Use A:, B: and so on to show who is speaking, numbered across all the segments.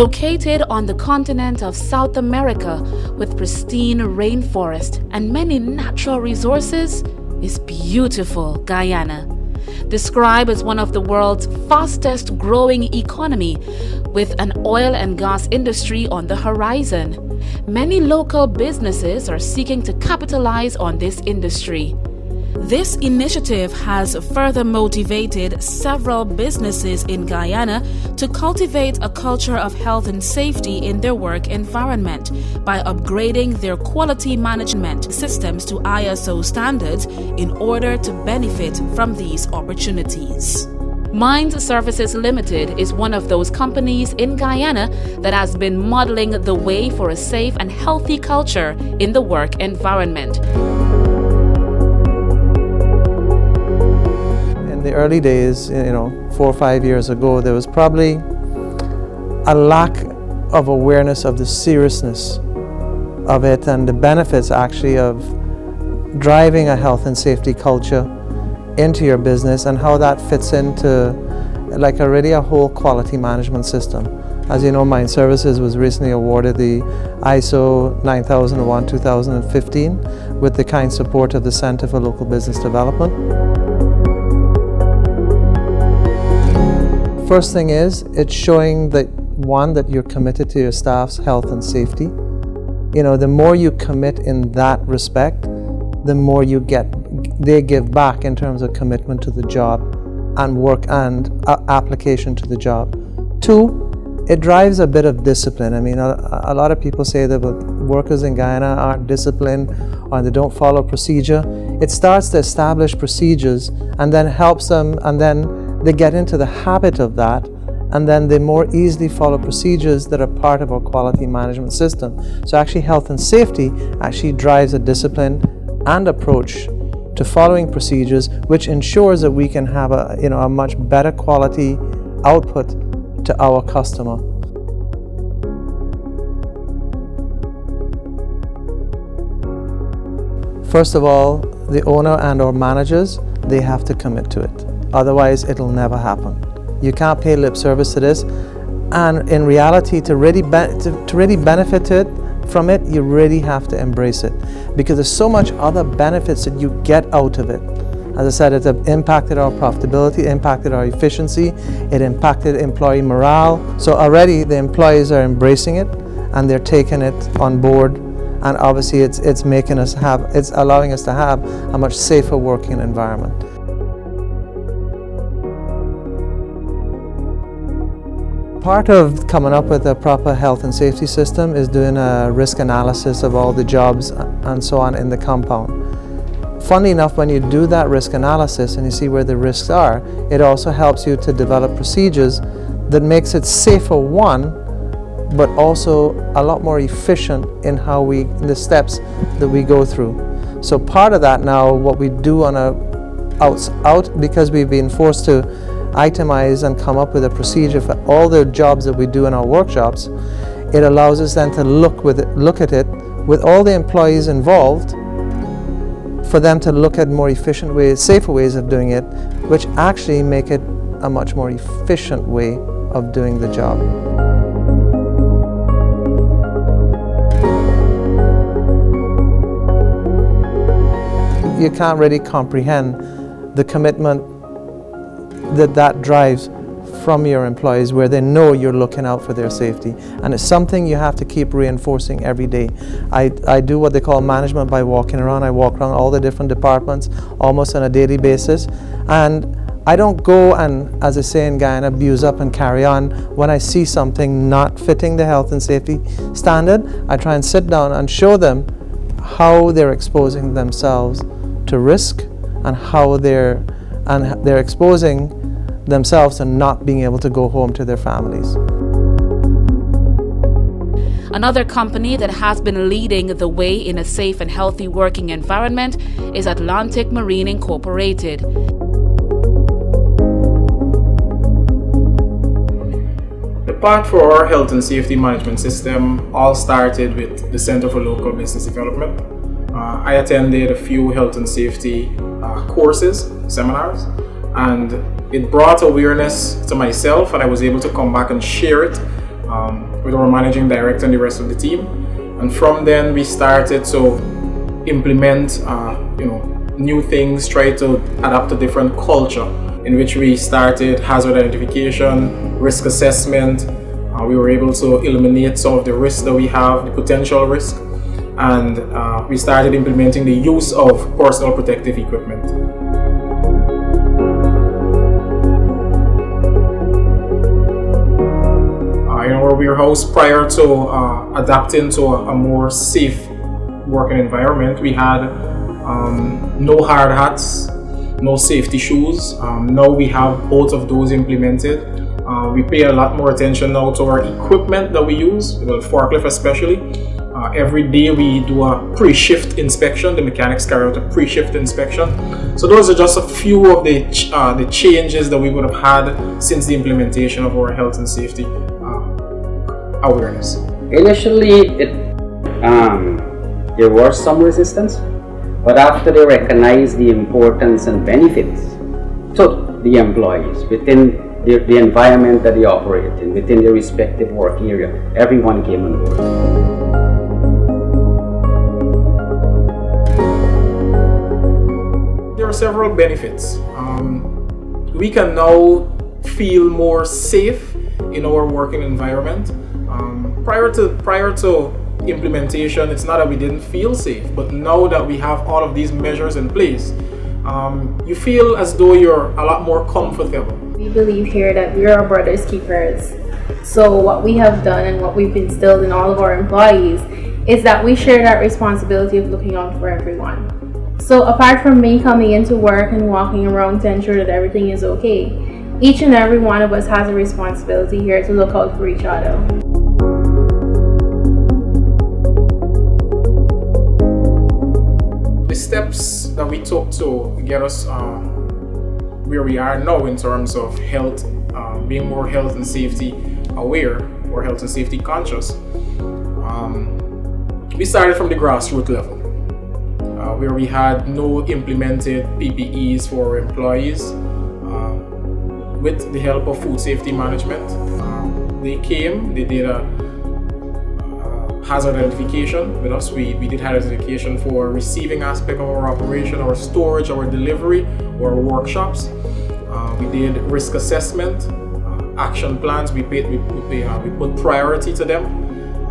A: Located on the continent of South America with pristine rainforest and many natural resources is beautiful Guyana. Described as one of the world's fastest growing economy with an oil and gas industry on the horizon. Many local businesses are seeking to capitalize on this industry. This initiative has further motivated several businesses in Guyana to cultivate a culture of health and safety in their work environment by upgrading their quality management systems to ISO standards in order to benefit from these opportunities. Mind Services Limited is one of those companies in Guyana that has been modeling the way for a safe and healthy culture in the work environment.
B: In the early days, 4 or 5 years ago, there was probably a lack of awareness of the seriousness of it and the benefits actually of driving a health and safety culture into your business and how that fits into like already a whole quality management system. As you know, Mind Services was recently awarded the ISO 9001-2015 with the kind support of the Center for Local Business Development. First thing is, it's showing that that you're committed to your staff's health and safety. The more you commit in that respect, the more they give back in terms of commitment to the job and work and application to the job. 2, it drives a bit of discipline. A lot of people say that workers in Guyana aren't disciplined or they don't follow procedure. It starts to establish procedures and then helps them, and then they get into the habit of that, and then they more easily follow procedures that are part of our quality management system. So actually health and safety actually drives a discipline and approach to following procedures, which ensures that we can have a much better quality output to our customer. First of all, the owner and or managers, they have to commit to it. Otherwise, it'll never happen. You can't pay lip service to this, and in reality, to really benefit from it, you really have to embrace it, because there's so much other benefits that you get out of it. As I said, it impacted our profitability, impacted our efficiency, it impacted employee morale. So already the employees are embracing it and they're taking it on board, and obviously it's allowing us to have a much safer working environment. Part of coming up with a proper health and safety system is doing a risk analysis of all the jobs and so on in the compound. Funnily enough, when you do that risk analysis and you see where the risks are, it also helps you to develop procedures that makes it safer, one, but also a lot more efficient in the steps that we go through. So part of that now, what we do on because we've been forced to itemize and come up with a procedure for all the jobs that we do in our workshops, it allows us then to look at it with all the employees involved, for them to look at more efficient ways, safer ways of doing it, which actually make it a much more efficient way of doing the job. You can't really comprehend the commitment that drives from your employees, where they know you're looking out for their safety, and it's something you have to keep reinforcing every day. I do what they call management by walking around. I walk around all the different departments almost on a daily basis, and I don't go and, as I say in Guyana, abuse up and carry on. When I see something not fitting the health and safety standard, I try and sit down and show them how they're exposing themselves to risk and how they're exposing themselves to not being able to go home to their families.
A: Another company that has been leading the way in a safe and healthy working environment is Atlantic Marine Incorporated.
C: The path for our health and safety management system all started with the Center for Local Business Development. I attended a few health and safety courses, seminars, and it brought awareness to myself, and I was able to come back and share it with our managing director and the rest of the team. And from then we started to implement new things, try to adapt to different culture, in which we started hazard identification, risk assessment. We were able to eliminate some of the risks that we have, the potential risk, and we started implementing the use of personal protective equipment. In our warehouse, prior to adapting to a more safe working environment, we had no hard hats, no safety shoes. Now we have both of those implemented. We pay a lot more attention now to our equipment that we use, the forklift especially. Every day we do a pre-shift inspection. The mechanics carry out a pre-shift inspection. So those are just a few of the changes that we would have had since the implementation of our health and safety awareness.
D: Initially, there was some resistance, but after they recognized the importance and benefits to the employees within the environment that they operate in, within their respective work area, everyone came on board.
C: There are several benefits. We can now feel more safe in our working environment. Prior to implementation, it's not that we didn't feel safe, but now that we have all of these measures in place, you feel as though you're a lot more comfortable.
E: We believe here that we are brothers keepers. So what we have done and what we've instilled in all of our employees is that we share that responsibility of looking out for everyone. So apart from me coming into work and walking around to ensure that everything is okay, each and every one of us has a responsibility here to look out for each other.
C: The steps that we took to get us where we are now in terms of health, being more health and safety aware or health and safety conscious, we started from the grassroots level, where we had no implemented PPEs for our employees. With the help of food safety management, they did a hazard identification with us. We did hazard identification for receiving aspect of our operation, our storage, our delivery, our workshops. We did risk assessment, action plans. We put priority to them,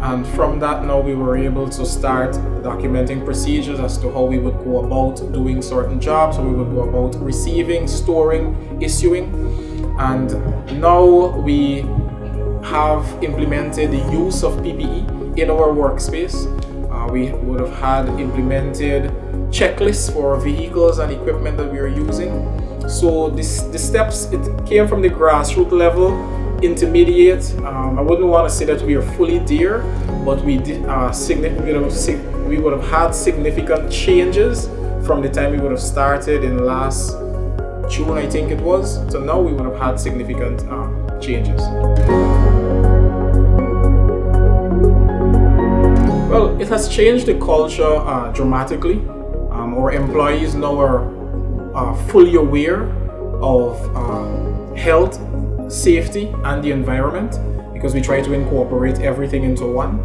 C: and from that now we were able to start documenting procedures as to how we would go about doing certain jobs, how we would go about receiving, storing, issuing, and now we have implemented the use of PPE in our workspace. We would have had implemented checklists for vehicles and equipment that we are using. So the steps, it came from the grassroots level, intermediate. I wouldn't want to say that we are fully there, but we did we would have had significant changes from the time we would have started in last June, I think it was. So now we would have had significant changes. Well, it has changed the culture dramatically. Our employees now are fully aware of health, safety, and the environment, because we try to incorporate everything into one.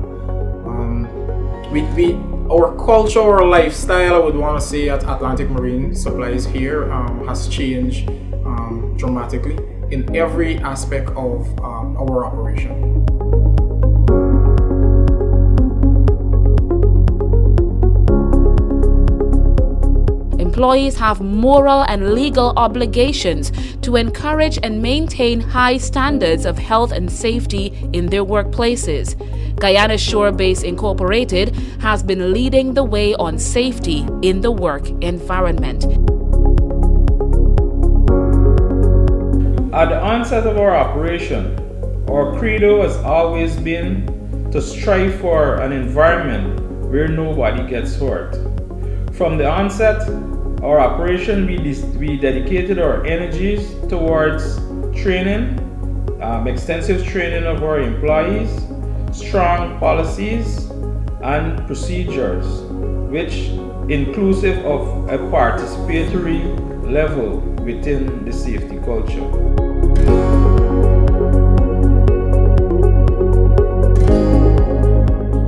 C: Our culture, our lifestyle, I would want to say, at Atlantic Marine Supplies here has changed dramatically in every aspect of our operation.
A: Employees have moral and legal obligations to encourage and maintain high standards of health and safety in their workplaces. Guyana Shore Base Incorporated has been leading the way on safety in the work environment.
F: At the onset of our operation, our credo has always been to strive for an environment where nobody gets hurt. From the onset, our operation, we dedicated our energies towards training, extensive training of our employees, strong policies and procedures, which inclusive of a participatory level within the safety culture.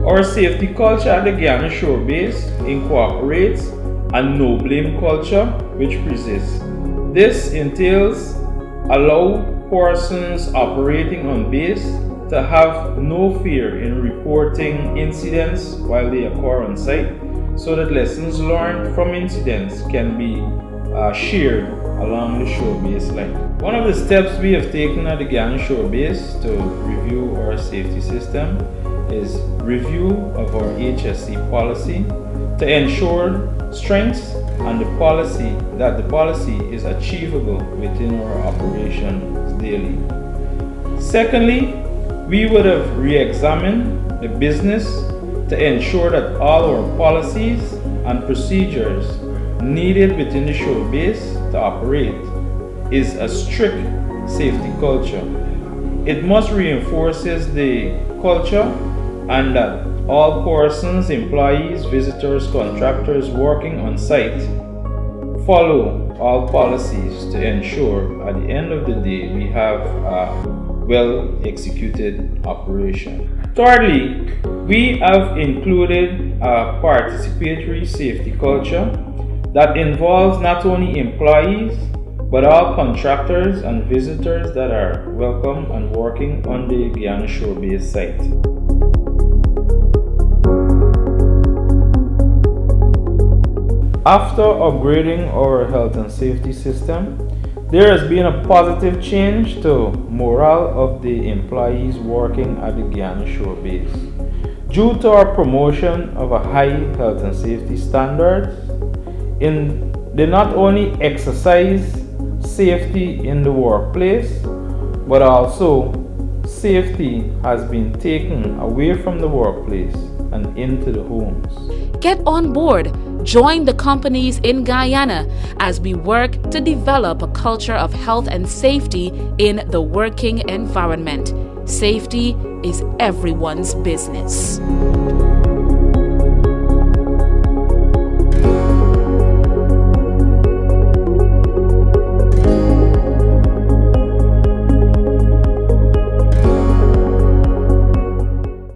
F: Our safety culture at the Guyana Shore Base incorporates a no blame culture which persists. This entails allow persons operating on base to have no fear in reporting incidents while they occur on site, so that lessons learned from incidents can be shared along the shore base line. One of the steps we have taken at the Guyana Shore Base to review our safety system is review of our HSE policy to ensure strengths and the policy is achievable within our operations daily. Secondly, we would have re-examined the business to ensure that all our policies and procedures needed within the shore base to operate is a strict safety culture. It must reinforces the culture and that all persons, employees, visitors, contractors working on site follow all policies to ensure at the end of the day we have a well executed operation. Thirdly, we have included a participatory safety culture that involves not only employees but all contractors and visitors that are welcome and working on the Guyana Shore Base site. After upgrading our health and safety system, there has been a positive change to morale of the employees working at the Guyana Shore Base. Due to our promotion of a high health and safety standards, they not only exercise safety in the workplace, but also safety has been taken away from the workplace and into the homes.
A: Get on board. Join the companies in Guyana as we work to develop a culture of health and safety in the working environment. Safety is everyone's business.